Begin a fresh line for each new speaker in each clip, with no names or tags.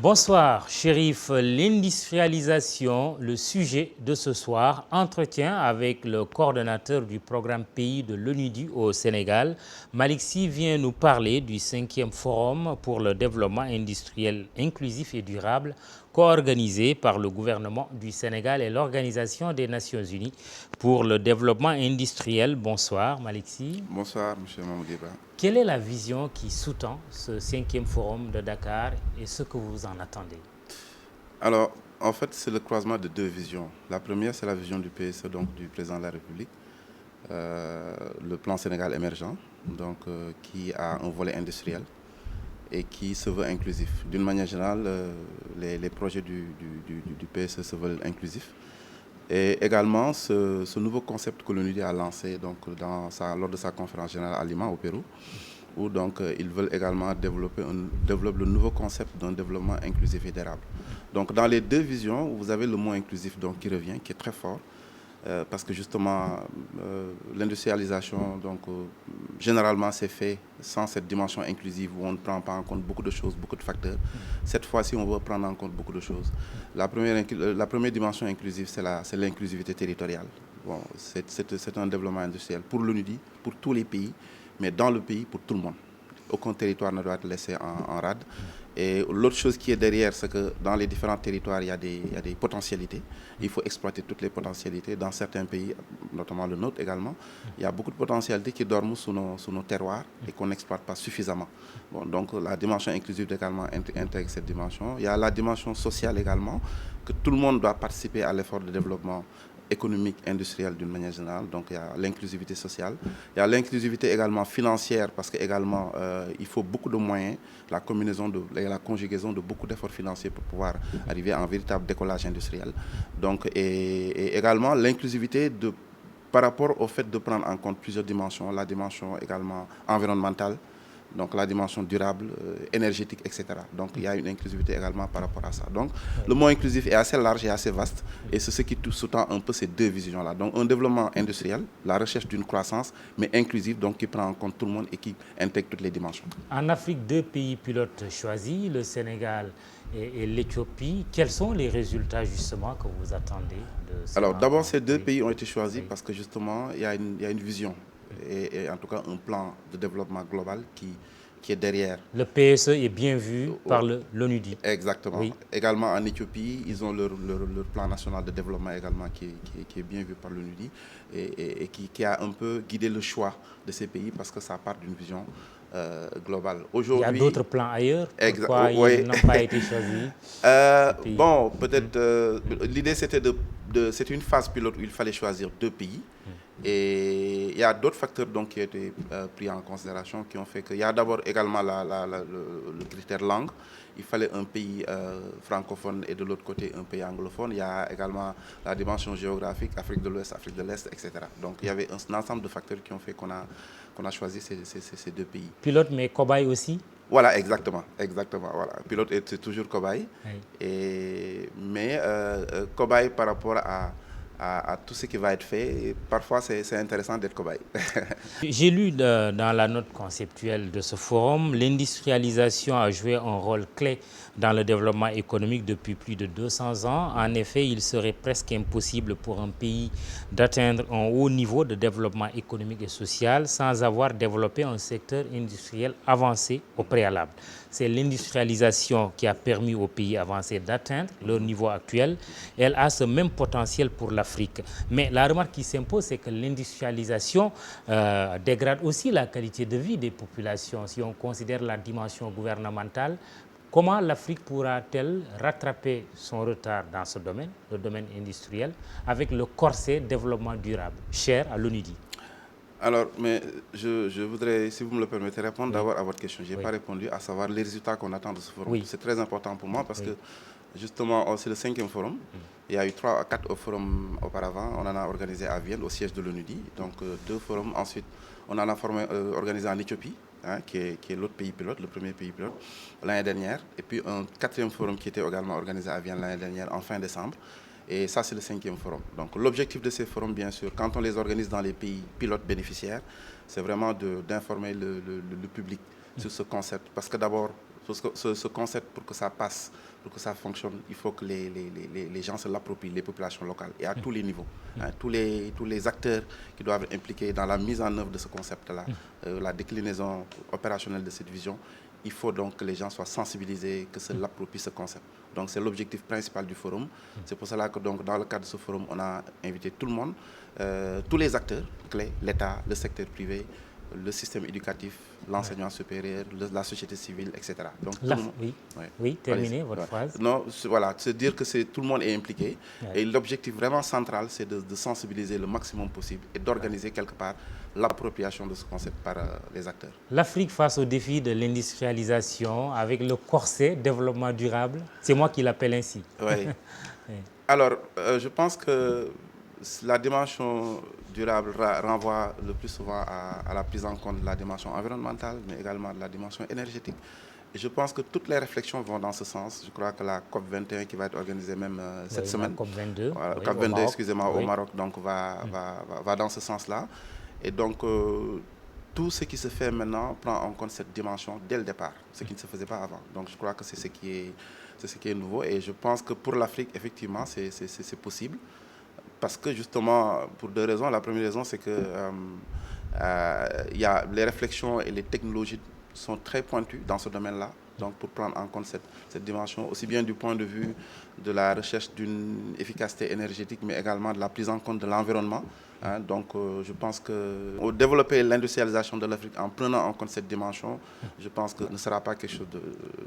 Bonsoir, Chérif. L'industrialisation, le sujet de ce soir, entretien avec le coordonnateur du programme pays de l'ONUDI au Sénégal. Malick Sy vient nous parler du 5e forum pour le développement industriel inclusif et durable, co-organisé par le gouvernement du Sénégal et l'Organisation des Nations Unies pour le développement industriel. Bonsoir, Malick Sy.
Bonsoir, M. Mamoudeba.
Quelle est la vision qui sous-tend ce 5e forum de Dakar et ce que vous en attendez?
Alors, en fait, c'est le croisement de deux visions. La première, c'est la vision du PSE, donc du président de la République, le plan Sénégal émergent, donc, qui a un volet industriel et qui se veut inclusif. D'une manière générale, les projets du PSE se veulent inclusifs. Et également, ce nouveau concept que l'ONUDI a lancé donc, lors de sa conférence générale à Lima, au Pérou, où donc, ils veulent également développer le nouveau concept d'un développement inclusif et durable. Donc dans les deux visions, vous avez le mot inclusif donc, qui revient, qui est très fort, parce que justement, l'industrialisation, donc, généralement, c'est fait sans cette dimension inclusive où on ne prend pas en compte beaucoup de choses, beaucoup de facteurs. Cette fois-ci, on veut prendre en compte beaucoup de choses. La première dimension inclusive, c'est l'inclusivité territoriale. Bon, c'est un développement industriel pour l'ONUDI, pour tous les pays, mais dans le pays, pour tout le monde. Aucun territoire ne doit être laissé en rade. Et l'autre chose qui est derrière, c'est que dans les différents territoires, il y a des potentialités. Il faut exploiter toutes les potentialités. Dans certains pays, notamment le nôtre également, il y a beaucoup de potentialités qui dorment sous nos terroirs et qu'on n'exploite pas suffisamment. Bon, donc la dimension inclusive également intègre cette dimension. Il y a la dimension sociale également, que tout le monde doit participer à l'effort de développement économique, industrielle d'une manière générale. Donc il y a l'inclusivité sociale. Il y a l'inclusivité également financière parce qu'également il faut beaucoup de moyens, la conjugaison de beaucoup d'efforts financiers pour pouvoir arriver à un véritable décollage industriel. Donc, et également l'inclusivité par rapport au fait de prendre en compte plusieurs dimensions, la dimension également environnementale, donc la dimension durable, énergétique, etc. Donc il y a une inclusivité également par rapport à ça. Donc le mot inclusif est assez large et assez vaste et c'est ce qui sous-tend un peu ces deux visions-là. Donc un développement industriel, la recherche d'une croissance, mais inclusive, donc qui prend en compte tout le monde et qui intègre toutes les dimensions.
En Afrique, deux pays pilotes choisis, le Sénégal et l'Éthiopie. Quels sont les résultats justement que vous attendez de ces
Alors d'abord, ces deux
oui.
pays ont été choisis parce que justement, il y a une vision et en tout cas un plan de développement global qui est derrière.
Le PSE est bien vu par l'ONUDI.
Exactement.
Oui.
Également en Éthiopie, ils ont leur plan national de développement également qui est bien vu par l'ONUDI et qui a un peu guidé le choix de ces pays parce que ça part d'une vision globale.
Il y a d'autres plans ailleurs. Pourquoi ils n'ont pas été choisis?
Bon, peut-être l'idée c'était c'était une phase pilote où il fallait choisir deux pays. Et il y a d'autres facteurs donc, qui ont été pris en considération qui ont fait qu'il y a d'abord également le critère langue. Il fallait un pays francophone et de l'autre côté un pays anglophone. Il y a également la dimension géographique, Afrique de l'Ouest, Afrique de l'Est, etc. Donc il y avait un ensemble de facteurs qui ont fait qu'on a choisi ces deux pays.
Pilote mais cobaye aussi?
Voilà, exactement. Voilà. Pilote est toujours cobaye.
Oui.
Mais cobaye par rapport à tout ce qui va être fait. Et parfois, c'est intéressant d'être cobaye.
J'ai lu dans la note conceptuelle de ce forum, l'industrialisation a joué un rôle clé dans le développement économique depuis plus de 200 ans. En effet, il serait presque impossible pour un pays d'atteindre un haut niveau de développement économique et social sans avoir développé un secteur industriel avancé au préalable. C'est l'industrialisation qui a permis aux pays avancés d'atteindre leur niveau actuel. Elle a ce même potentiel pour l'Afrique. Mais la remarque qui s'impose, c'est que l'industrialisation dégrade aussi la qualité de vie des populations. Si on considère la dimension gouvernementale, comment l'Afrique pourra-t-elle rattraper son retard dans ce domaine, le domaine industriel, avec le corset développement durable, cher à l'ONUDI?
Alors, mais je voudrais, si vous me le permettez, répondre d'abord à votre question. Je n'ai pas répondu, à savoir les résultats qu'on attend de ce forum.
Oui.
C'est très important pour moi parce que, justement, c'est le 5e forum. Il y a eu 3 à 4 forums auparavant. On en a organisé à Vienne, au siège de l'ONUDI. Donc, 2 forums. Ensuite, on en a organisé en Éthiopie, hein, qui est l'autre pays pilote, le premier pays pilote, l'année dernière. Et puis, un 4e forum qui était également organisé à Vienne l'année dernière, en fin décembre. Et ça, c'est le 5e forum. Donc l'objectif de ces forums, bien sûr, quand on les organise dans les pays pilotes bénéficiaires, c'est vraiment d'informer le public sur ce concept. Parce que d'abord, ce concept, pour que ça passe, pour que ça fonctionne, il faut que les gens se l'approprient, les populations locales, et à tous les niveaux. Hein, tous les acteurs qui doivent être impliqués dans la mise en œuvre de ce concept-là, la déclinaison opérationnelle de cette vision. Il faut donc que les gens soient sensibilisés, que se l'approprient ce concept. Donc c'est l'objectif principal du forum. C'est pour cela que donc, dans le cadre de ce forum, on a invité tout le monde, tous les acteurs clés, l'État, le secteur privé, le système éducatif, l'enseignement supérieur, la société civile, etc. Donc,
oui, terminez votre phrase.
Non, voilà, c'est dire que tout le monde est impliqué. Et l'objectif vraiment central, c'est de sensibiliser le maximum possible et d'organiser quelque part l'appropriation de ce concept par les acteurs.
L'Afrique face au défi de l'industrialisation avec le corset développement durable, c'est moi qui l'appelle ainsi.
Oui. Alors, je pense que la dimension durable renvoie le plus souvent à la prise en compte de la dimension environnementale, mais également de la dimension énergétique. Et je pense que toutes les réflexions vont dans ce sens. Je crois que la COP21 qui va être organisée même cette semaine,
la COP22,
COP22, excusez-moi, au Maroc, donc va dans ce sens-là. Et donc, tout ce qui se fait maintenant prend en compte cette dimension dès le départ, ce qui ne se faisait pas avant. Donc, je crois que c'est ce qui est nouveau. Et je pense que pour l'Afrique, effectivement, c'est possible. Parce que justement, pour deux raisons. La première raison, c'est que les réflexions et les technologies sont très pointues dans ce domaine-là. Donc, pour prendre en compte cette dimension, aussi bien du point de vue de la recherche d'une efficacité énergétique, mais également de la prise en compte de l'environnement. Hein. Donc, je pense que développer l'industrialisation de l'Afrique en prenant en compte cette dimension, je pense que ce ne sera pas quelque chose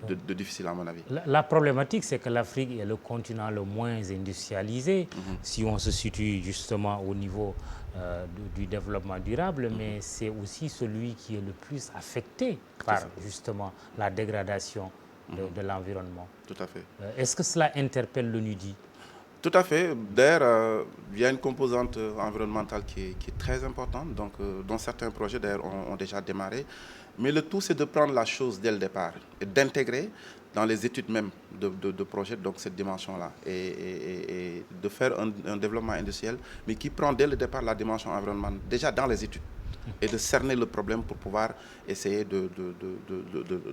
de difficile à mon avis.
La problématique, c'est que l'Afrique est le continent le moins industrialisé, si on se situe justement au niveau du développement durable, mais c'est aussi celui qui est le plus affecté par justement la dégradation de l'environnement.
Tout à fait.
Est-ce que cela interpelle l'ONUDI?
Tout à fait. D'ailleurs, il y a une composante environnementale qui est très importante, donc, dont certains projets d'ailleurs ont déjà démarré. Mais le tout, c'est de prendre la chose dès le départ et d'intégrer dans les études même de projets donc cette dimension-là et de faire un développement industriel, mais qui prend dès le départ la dimension environnementale, déjà dans les études, et de cerner le problème pour pouvoir essayer de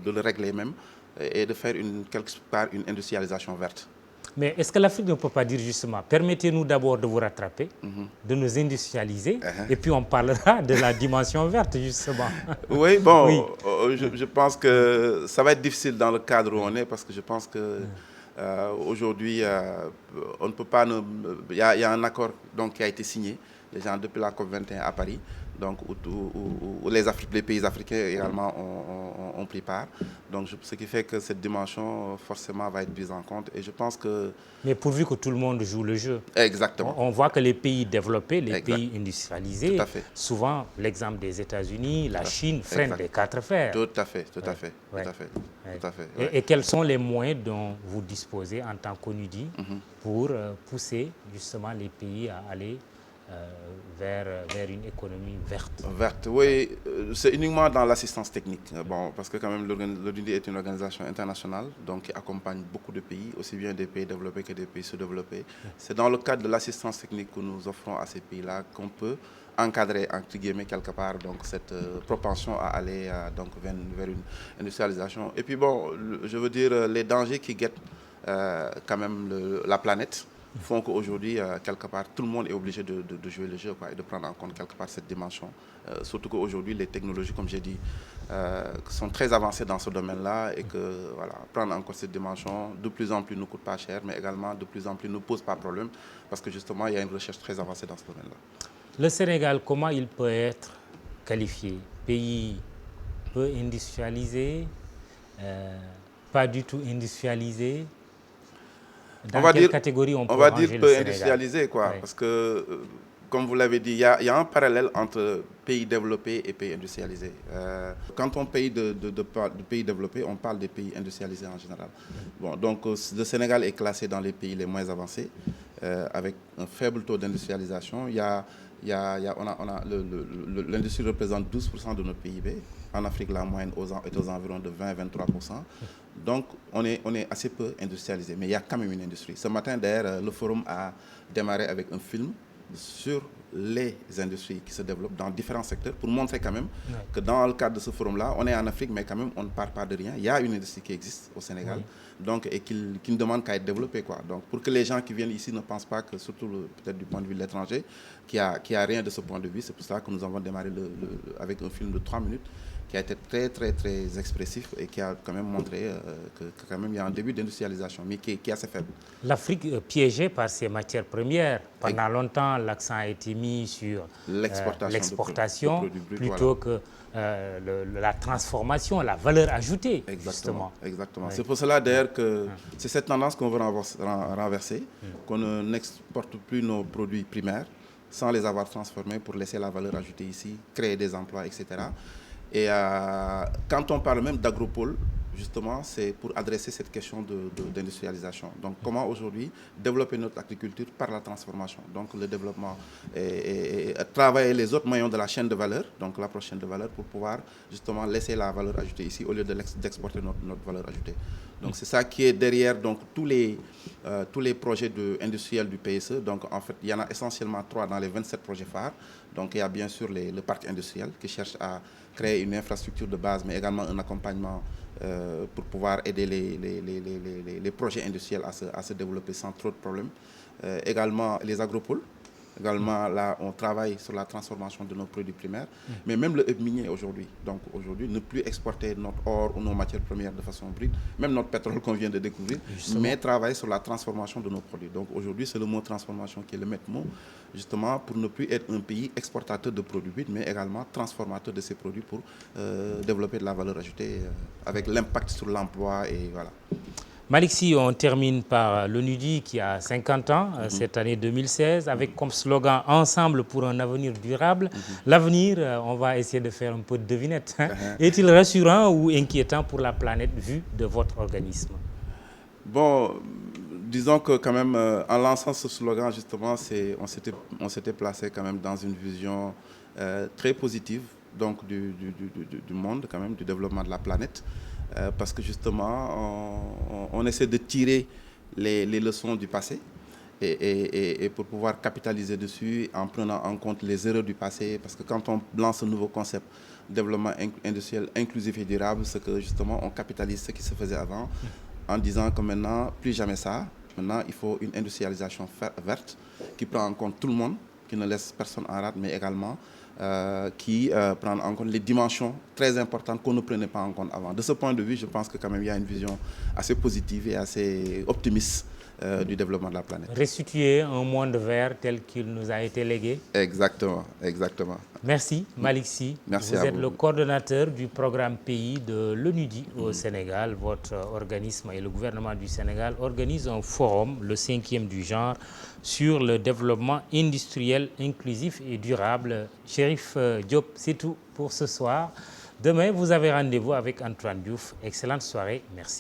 le régler même et de faire quelque part une industrialisation verte.
Mais est-ce que l'Afrique ne peut pas dire justement, permettez-nous d'abord de vous rattraper, de nous industrialiser, et puis on parlera de la dimension verte justement.
Oui, bon, oui. Je pense que ça va être difficile dans le cadre où on est, parce que je pense que aujourd'hui, on ne peut pas... Il y a un accord donc, qui a été signé déjà depuis la COP21 à Paris, donc, où les pays africains également ont pris part. Donc, ce qui fait que cette dimension, forcément, va être prise en compte. Et je pense que...
Mais pourvu que tout le monde joue le jeu.
Exactement.
On voit que les pays développés, les pays industrialisés,
tout à fait.
souvent, l'exemple des États-Unis, la Chine, freinent des quatre fers.
Tout à fait, tout à fait, tout à fait. Tout à fait,
et quels sont les moyens dont vous disposez en tant qu'ONUDI pour pousser justement les pays à aller vers une économie verte?
Verte, oui, c'est uniquement dans l'assistance technique. Bon, parce que quand même l'ONUDI est une organisation internationale donc qui accompagne beaucoup de pays, aussi bien des pays développés que des pays sous-développés. C'est dans le cadre de l'assistance technique que nous offrons à ces pays-là qu'on peut encadrer, entre guillemets, quelque part, donc, cette propension à aller donc, vers une industrialisation. Et puis bon, je veux dire, les dangers qui guettent quand même la planète font qu'aujourd'hui, quelque part, tout le monde est obligé de jouer le jeu, quoi, et de prendre en compte quelque part cette dimension. Surtout qu'aujourd'hui, les technologies, comme j'ai dit, sont très avancées dans ce domaine-là et que voilà, prendre en compte cette dimension, de plus en plus ne coûte pas cher, mais également de plus en plus ne pose pas de problème, parce que justement, il y a une recherche très avancée dans ce domaine-là.
Le Sénégal, comment il peut être qualifié? Pays peu industrialisé, pas du tout industrialisé? Dans quelle catégorie on peut ranger le Sénégal?
peu industrialisé, quoi, parce que, comme vous l'avez dit, il y a un parallèle entre pays développés et pays industrialisés. Quand on parle de pays développés, on parle des pays industrialisés en général. Bon, donc, le Sénégal est classé dans les pays les moins avancés, avec un faible taux d'industrialisation. L'industrie représente 12% de notre PIB. En Afrique, la moyenne est aux environs de 20-23%. Donc, on est assez peu industrialisé, mais il y a quand même une industrie. Ce matin, d'ailleurs, le forum a démarré avec un film sur les industries qui se développent dans différents secteurs pour montrer quand même
Ouais.
que dans le cadre de ce forum-là, on est en Afrique, mais quand même, on ne part pas de rien. Il y a une industrie qui existe au Sénégal, donc, et qui ne demande qu'à être développée, quoi. Donc, pour que les gens qui viennent ici ne pensent pas que, surtout peut-être du point de vue de l'étranger, qu'il n'y a rien de ce point de vue. C'est pour ça que nous avons démarré avec un film de 3 minutes qui a été très, très, très expressif et qui a quand même montré que quand même il y a un début d'industrialisation, mais qui est assez faible.
L'Afrique piégée par ses matières premières. Pendant longtemps, l'accent a été mis sur l'exportation
de produits bruts,
plutôt que la transformation, la valeur ajoutée.
Exactement. Exactement.
Oui.
C'est pour cela d'ailleurs que c'est cette tendance qu'on veut renverser, qu'on n'exporte plus nos produits primaires sans les avoir transformés pour laisser la valeur ajoutée ici, créer des emplois, etc. Et quand on parle même d'agropole, justement, c'est pour adresser cette question d'industrialisation. Donc, comment aujourd'hui développer notre agriculture par la transformation. Donc, le développement et travailler les autres maillons de la chaîne de valeur, donc l'approche chaîne de valeur, pour pouvoir justement laisser la valeur ajoutée ici au lieu d'exporter notre valeur ajoutée. Donc, c'est ça qui est derrière donc, tous les projets industriels du PSE. Donc, en fait, il y en a essentiellement 3 dans les 27 projets phares. Donc, il y a bien sûr le parc industriel qui cherche à créer une infrastructure de base, mais également un accompagnement pour pouvoir aider les projets industriels à se développer sans trop de problèmes. Également les agropoles. Également, là, on travaille sur la transformation de nos produits primaires, mais même le hub minier aujourd'hui. Donc aujourd'hui, ne plus exporter notre or ou nos matières premières de façon brute, même notre pétrole qu'on vient de découvrir, mais travailler sur la transformation de nos produits. Donc aujourd'hui, c'est le mot transformation qui est le maître mot, justement pour ne plus être un pays exportateur de produits bruts, mais également transformateur de ces produits pour développer de la valeur ajoutée avec l'impact sur l'emploi et voilà.
Malick Sy, on termine par l'ONUDI qui a 50 ans, cette année 2016, avec comme slogan « Ensemble pour un avenir durable ». L'avenir, on va essayer de faire un peu de devinette. Est-il rassurant ou inquiétant pour la planète vu de votre organisme?
Bon, disons que quand même, en lançant ce slogan, justement, on s'était placé quand même dans une vision très positive donc, du monde, quand même, du développement de la planète. Parce que justement, on essaie de tirer les leçons du passé et pour pouvoir capitaliser dessus en prenant en compte les erreurs du passé. Parce que quand on lance un nouveau concept, développement industriel inclusif et durable, c'est que justement on capitalise ce qui se faisait avant en disant que maintenant, plus jamais ça. Maintenant, il faut une industrialisation verte qui prend en compte tout le monde, qui ne laisse personne en rade, mais également qui prend en compte les dimensions très importantes qu'on ne prenait pas en compte avant. De ce point de vue, je pense que quand même il y a une vision assez positive et assez optimiste du développement de la planète.
Restituer un monde vert tel qu'il nous a été légué.
Exactement, exactement.
Merci Malick Sy.
Merci
vous
à
êtes
vous.
Le coordonnateur du programme pays de l'ONUDI au Sénégal. Votre organisme et le gouvernement du Sénégal organisent un forum, le 5e du genre, sur le développement industriel inclusif et durable. Chérif Diop, c'est tout pour ce soir. Demain, vous avez rendez-vous avec Antoine Diouf. Excellente soirée. Merci.